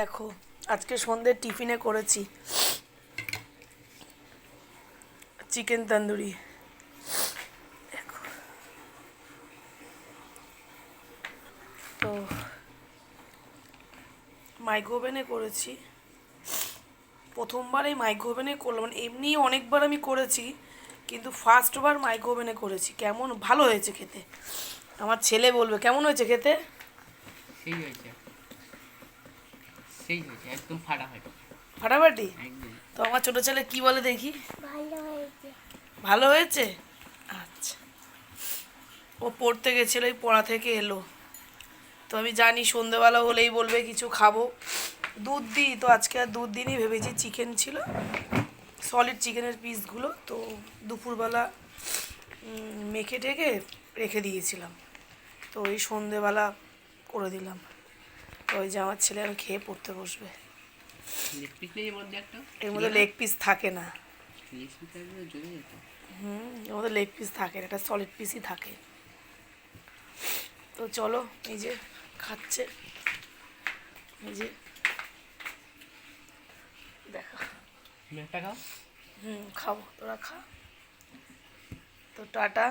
দেখো আজকে সন্ধ্যে টিফিনে করেছি চিকেন তন্দুরি। দেখো তো মাইক্রো ওভেনে করেছি, প্রথমবার এই মাইক্রো ওভেনে করলাম। মানে এমনি অনেকবার আমি করেছি, কিন্তু ফার্স্টবার মাইক্রো ওভেনে করেছি। কেমন ভালো হয়েছে খেতে, আমার ছেলে বলবে কেমন হয়েছে খেতে। সেই হয়েছে, সেই হয়েছে, একদম ফাটাফাটি। ফাটাফাটি। একদম তো আমার ছোটো ছেলে কি বলে দেখি? ভালো হয়েছে। ভালো হয়েছে। আচ্ছা, ও পড়তে গেছিলো, এই পড়া থেকে এলো। তো আমি জানি সন্ধেবেলা হলেই বলবে কিছু খাবো, দুধ দিই। তো আজকে আর দুধ দিনই, ভেবেছি চিকেন ছিল, সলিড চিকেনের পিসগুলো তো দুপুরবেলা মেখে টেকে রেখে দিয়েছিলাম। তো ওই সন্ধেবেলা করে দিলাম। তো ওই যে আমার ছেলে আর খেয়ে পড়তে বসবে। লেগ পিস নেই এর মধ্যে একটা, এর মধ্যে লেগ পিস থাকে না। লেগ পিস থাকলে জমে যেত। এর মধ্যে লেগ পিস থাকে না, একটা সলিড পিসই থাকে। তো চলো, এই যে খাচ্ছে, এই যে দেখো। তুমি একটা খাও। খাবো, তোরা খা। তো টাটা।